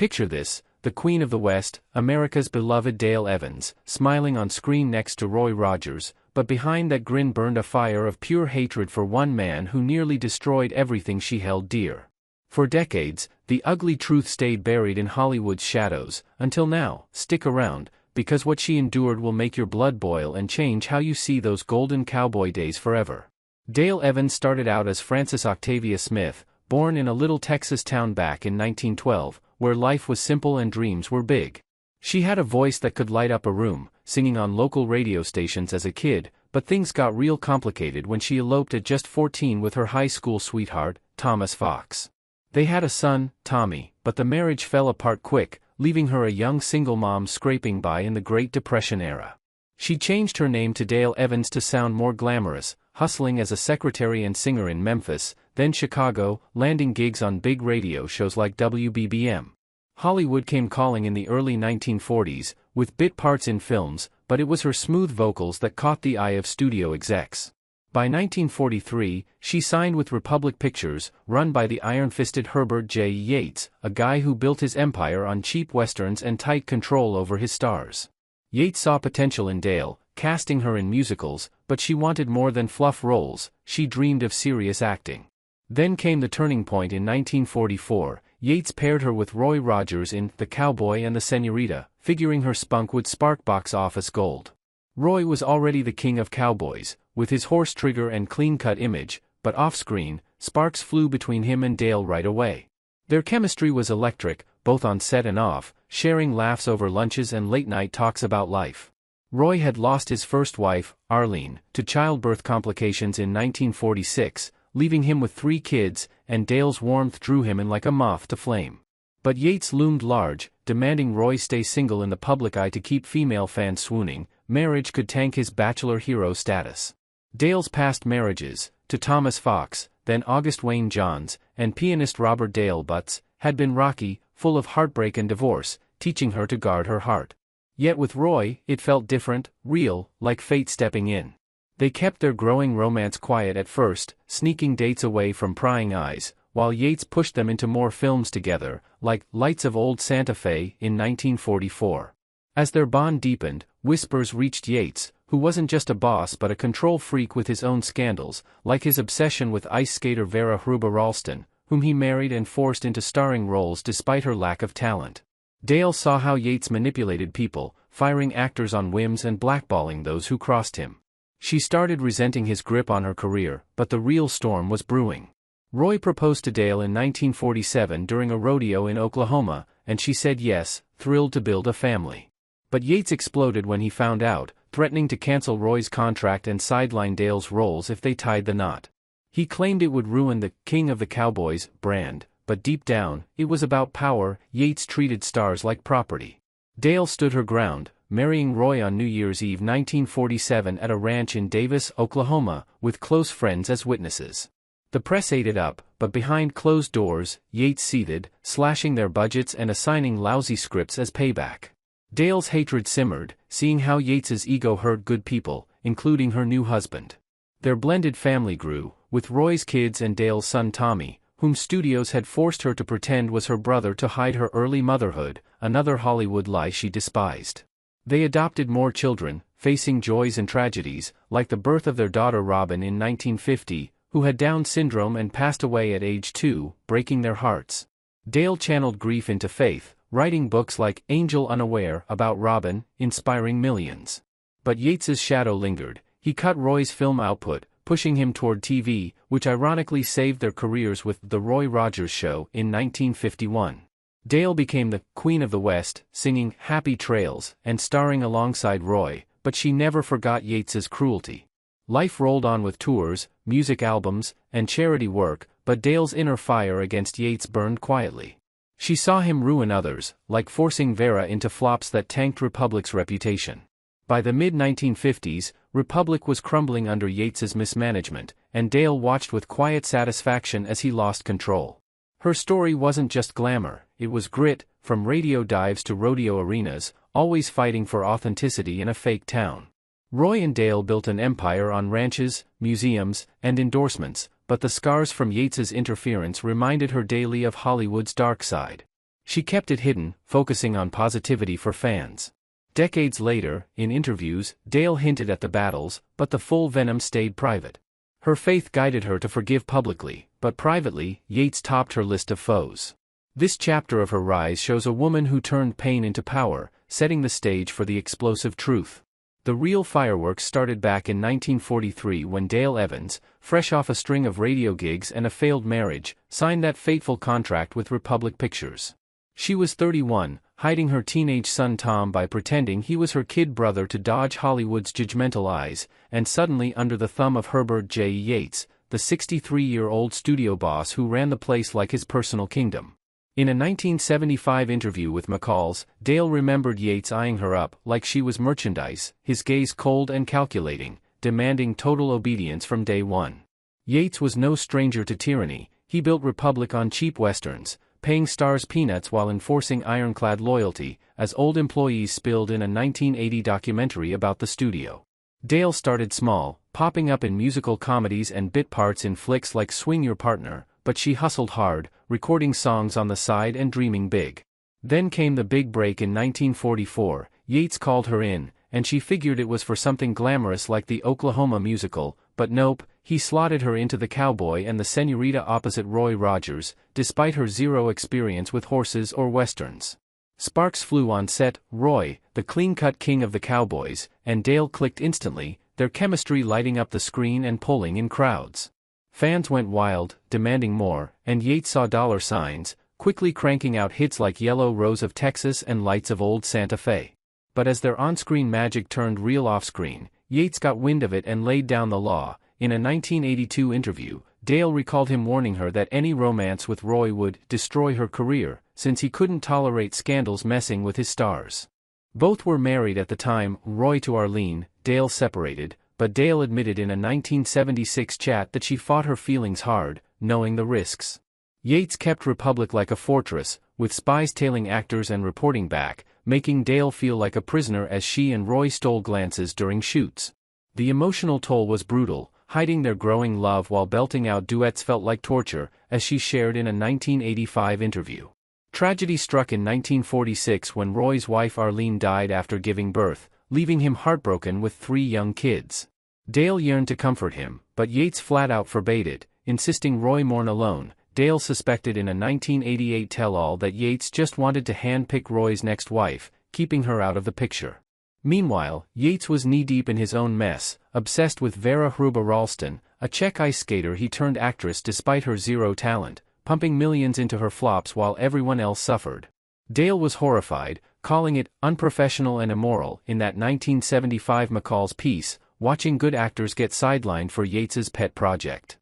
Picture this, the Queen of the West, America's beloved Dale Evans, smiling on screen next to Roy Rogers, but behind that grin burned a fire of pure hatred for one man who nearly destroyed everything she held dear. For decades, the ugly truth stayed buried in Hollywood's shadows, until now. Stick around, because what she endured will make your blood boil and change how you see those golden cowboy days forever. Dale Evans started out as Frances Octavia Smith, born in a little Texas town back in 1912, where life was simple and dreams were big. She had a voice that could light up a room, singing on local radio stations as a kid, but things got real complicated when she eloped at just 14 with her high school sweetheart, Thomas Fox. They had a son, Tommy, but the marriage fell apart quick, leaving her a young single mom scraping by in the Great Depression era. She changed her name to Dale Evans to sound more glamorous, hustling as a secretary and singer in Memphis, then Chicago, landing gigs on big radio shows like WBBM. Hollywood came calling in the early 1940s, with bit parts in films, but it was her smooth vocals that caught the eye of studio execs. By 1943, she signed with Republic Pictures, run by the iron-fisted Herbert J. Yates, a guy who built his empire on cheap westerns and tight control over his stars. Yates saw potential in Dale, casting her in musicals, but she wanted more than fluff roles. She dreamed of serious acting. Then came the turning point in 1944. Yates paired her with Roy Rogers in The Cowboy and the Senorita, figuring her spunk would spark box office gold. Roy was already the king of cowboys, with his horse trigger and clean-cut image, but off-screen, sparks flew between him and Dale right away. Their chemistry was electric, both on set and off, sharing laughs over lunches and late-night talks about life. Roy had lost his first wife, Arlene, to childbirth complications in 1946, leaving him with 3 kids, and Dale's warmth drew him in like a moth to flame. But Yates loomed large, demanding Roy stay single in the public eye to keep female fans swooning. Marriage could tank his bachelor hero status. Dale's past marriages, to Thomas Fox, then August Wayne Johns, and pianist Robert Dale Butts, had been rocky, full of heartbreak and divorce, teaching her to guard her heart. Yet with Roy, it felt different, real, like fate stepping in. They kept their growing romance quiet at first, sneaking dates away from prying eyes, while Yates pushed them into more films together, like Lights of Old Santa Fe in 1944. As their bond deepened, whispers reached Yates, who wasn't just a boss but a control freak with his own scandals, like his obsession with ice skater Vera Hruba Ralston, whom he married and forced into starring roles despite her lack of talent. Dale saw how Yates manipulated people, firing actors on whims and blackballing those who crossed him. She started resenting his grip on her career, but the real storm was brewing. Roy proposed to Dale in 1947 during a rodeo in Oklahoma, and she said yes, thrilled to build a family. But Yates exploded when he found out, threatening to cancel Roy's contract and sideline Dale's roles if they tied the knot. He claimed it would ruin the King of the Cowboys brand, but deep down, it was about power. Yates treated stars like property. Dale stood her ground, marrying Roy on New Year's Eve 1947 at a ranch in Davis, Oklahoma, with close friends as witnesses. The press ate it up, but behind closed doors, Yates seethed, slashing their budgets and assigning lousy scripts as payback. Dale's hatred simmered, seeing how Yates's ego hurt good people, including her new husband. Their blended family grew, with Roy's kids and Dale's son Tommy, whom studios had forced her to pretend was her brother to hide her early motherhood, another Hollywood lie she despised. They adopted more children, facing joys and tragedies, like the birth of their daughter Robin in 1950, who had Down syndrome and passed away at age 2, breaking their hearts. Dale channeled grief into faith, writing books like Angel Unaware about Robin, inspiring millions. But Yates's shadow lingered. He cut Roy's film output, pushing him toward TV, which ironically saved their careers with The Roy Rogers Show in 1951. Dale became the Queen of the West, singing Happy Trails and starring alongside Roy, but she never forgot Yates's cruelty. Life rolled on with tours, music albums, and charity work, but Dale's inner fire against Yates burned quietly. She saw him ruin others, like forcing Vera into flops that tanked Republic's reputation. By the mid-1950s, Republic was crumbling under Yates's mismanagement, and Dale watched with quiet satisfaction as he lost control. Her story wasn't just glamour, it was grit, from radio dives to rodeo arenas, always fighting for authenticity in a fake town. Roy and Dale built an empire on ranches, museums, and endorsements, but the scars from Yates's interference reminded her daily of Hollywood's dark side. She kept it hidden, focusing on positivity for fans. Decades later, in interviews, Dale hinted at the battles, but the full venom stayed private. Her faith guided her to forgive publicly, but privately, Yates topped her list of foes. This chapter of her rise shows a woman who turned pain into power, setting the stage for the explosive truth. The real fireworks started back in 1943 when Dale Evans, fresh off a string of radio gigs and a failed marriage, signed that fateful contract with Republic Pictures. She was 31, hiding her teenage son Tom by pretending he was her kid brother to dodge Hollywood's judgmental eyes, and suddenly under the thumb of Herbert J. Yates, the 63-year-old studio boss who ran the place like his personal kingdom. In a 1975 interview with McCall's, Dale remembered Yates eyeing her up like she was merchandise, his gaze cold and calculating, demanding total obedience from day one. Yates was no stranger to tyranny. He built Republic on cheap westerns, paying stars peanuts while enforcing ironclad loyalty, as old employees spilled in a 1980 documentary about the studio. Dale started small, popping up in musical comedies and bit parts in flicks like Swing Your Partner, but she hustled hard, recording songs on the side and dreaming big. Then came the big break in 1944. Yates called her in, and she figured it was for something glamorous like the Oklahoma musical, but nope, he slotted her into The Cowboy and the Senorita opposite Roy Rogers, despite her zero experience with horses or westerns. Sparks flew on set. Roy, the clean-cut king of the Cowboys, and Dale clicked instantly, their chemistry lighting up the screen and pulling in crowds. Fans went wild, demanding more, and Yates saw dollar signs, quickly cranking out hits like Yellow Rose of Texas and Lights of Old Santa Fe. But as their on-screen magic turned real off-screen, Yates got wind of it and laid down the law. In a 1982 interview, Dale recalled him warning her that any romance with Roy would destroy her career, since he couldn't tolerate scandals messing with his stars. Both were married at the time. Roy to Arlene, Dale separated, but Dale admitted in a 1976 chat that she fought her feelings hard, knowing the risks. Yates kept Republic like a fortress, with spies tailing actors and reporting back, making Dale feel like a prisoner as she and Roy stole glances during shoots. The emotional toll was brutal. Hiding their growing love while belting out duets felt like torture, as she shared in a 1985 interview. Tragedy struck in 1946 when Roy's wife Arlene died after giving birth, leaving him heartbroken with 3 young kids. Dale yearned to comfort him, but Yates flat-out forbade it, insisting Roy mourn alone. Dale suspected in a 1988 tell-all that Yates just wanted to hand-pick Roy's next wife, keeping her out of the picture. Meanwhile, Yates was knee-deep in his own mess, obsessed with Vera Hruba Ralston, a Czech ice skater he turned actress despite her zero talent, pumping millions into her flops while everyone else suffered. Dale was horrified, calling it unprofessional and immoral in that 1975 McCall's piece, watching good actors get sidelined for Yates's pet project.